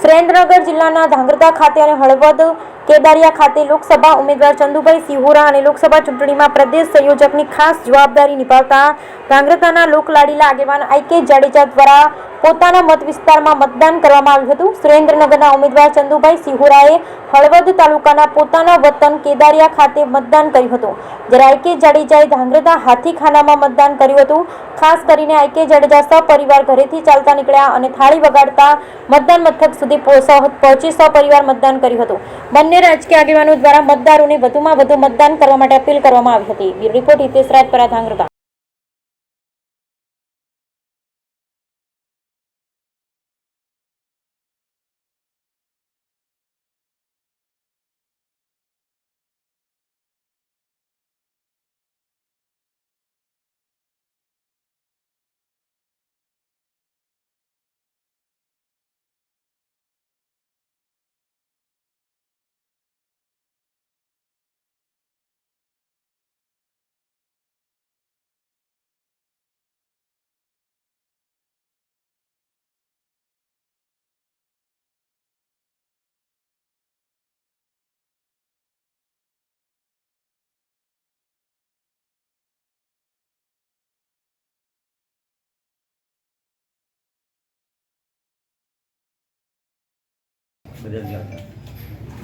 સુરેન્દ્રનગર જિલ્લાના ધાંગધ્રા ખાતે અને હળવદ કેદારિયા ખાતે લોકસભા ઉમેદવાર ચંદુભાઈ સિહોરા અને લોકસભા ચૂંટણીમાં પ્રદેશ સંયોજકની ખાસ જવાબદારી નિભાવતા ધાંગધ્રાના લોકલાડીલા આગેવાન આઈ.કે. જાડેજા દ્વારા પોતાના મત વિસ્તારમાં મતદાન કરવામાં આવ્યું હતું। સુરેન્દ્રનગરના ઉમેદવાર ચંદુભાઈ સિહોરાએ હળવદ તાલુકાના પોતાના વતન કેદારિયા ખાતે મતદાન કર્યું હતું, જ્યારે આઈ.કે. જાડેજાએ ધાંગધ્રા હાથીખાનામાં મતદાન કર્યું હતું। ખાસ કરીને આઈ.કે. જાડેજા સપરિવાર ઘરેથી ચાલતા નીકળ્યા અને થાળી વગાડતા મતદાન મથક સુધી પહોંચી સપરિવાર મતદાન કર્યું હતું। બંને રાજકીય આગેવાનો દ્વારા મતદારોને વધુમાં વધુ મતદાન કરવા માટે અપીલ કરવામાં આવી હતી। Bureau report Hitesh Rajpara, Dhrangadhra.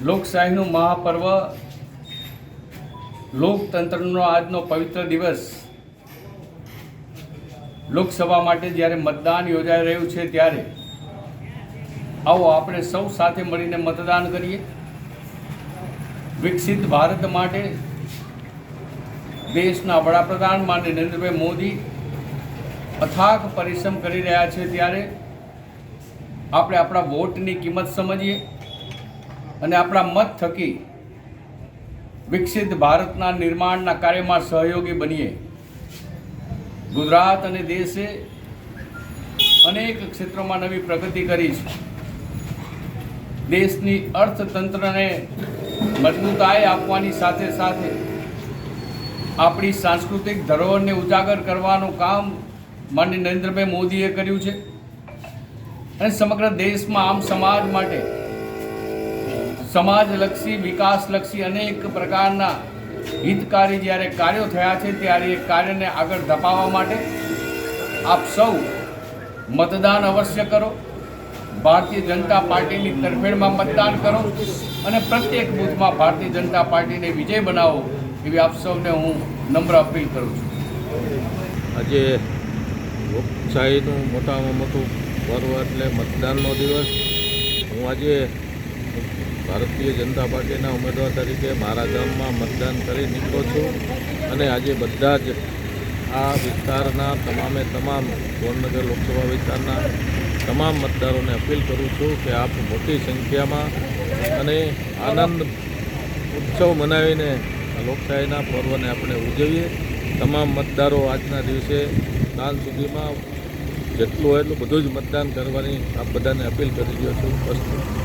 લોકશાહીનું મહાપર્વ, લોકતંત્રનો આજનો પવિત્ર દિવસ, લોકસભા માટે જ્યારે મતદાન યોજાઈ રહ્યું છે ત્યારે આવો આપણે સૌ સાથે મળીને મતદાન કરીએ। વિકસિત ભારત માટે દેશના વડાપ્રધાન માનનીય નરેન્દ્રભાઈ મોદી અથાગ પરિશ્રમ કરી રહ્યા છે, ત્યારે આપણે આપણા વોટની કિંમત સમજીએ અને આપણા મત થકી વિકસિત ભારતના નિર્માણના કાર્યમાં સહયોગી બનીએ। ગુજરાત અને દેશે અનેક ક્ષેત્રોમાં નવી પ્રગતિ કરી છે। દેશની અર્થતંત્રને મજબૂતાઈ આપવાની સાથે સાથે આપણી સાંસ્કૃતિક ધરોહરને ઉજાગર કરવાનું કામ માનનીય નરેન્દ્રભાઈ મોદીએ કર્યું છે અને સમગ્ર દેશમાં આમ સમાજ માટે સમાજલક્ષી, વિકાસલક્ષી અનેક પ્રકારના હિતકારી જ્યારે કાર્યો થયા છે, ત્યારે એ કાર્યને આગળ ધપાવવા માટે આપ સૌ મતદાન અવશ્ય કરો। ભારતીય જનતા પાર્ટીની તરફેણમાં મતદાન કરો અને પ્રત્યેક બૂથમાં ભારતીય જનતા પાર્ટીને વિજય બનાવો, એવી આપ સૌને હું નમ્ર અપીલ કરું છું। આજે લોકશાહીનું મોટામાં મોટું પર્વ એટલે મતદાનનો દિવસ। હું આજે ભારતીય જનતા પાર્ટીના ઉમેદવાર તરીકે મારા ગામમાં મતદાન કરી નીકળ્યો છું અને આજે બધા જ આ વિસ્તારના તમામ સુરેન્દ્રનગર લોકસભા વિસ્તારના તમામ મતદારોને અપીલ કરું છું કે આપ મોટી સંખ્યામાં અને આનંદ ઉત્સવ મનાવીને લોકશાહીના પર્વને આપણે ઉજવીએ। તમામ મતદારો આજના દિવસે સાંજ સુધીમાં જેટલું હોય એટલું બધું જ મતદાન કરવાની આપ બધાને અપીલ કરી રહ્યો છું।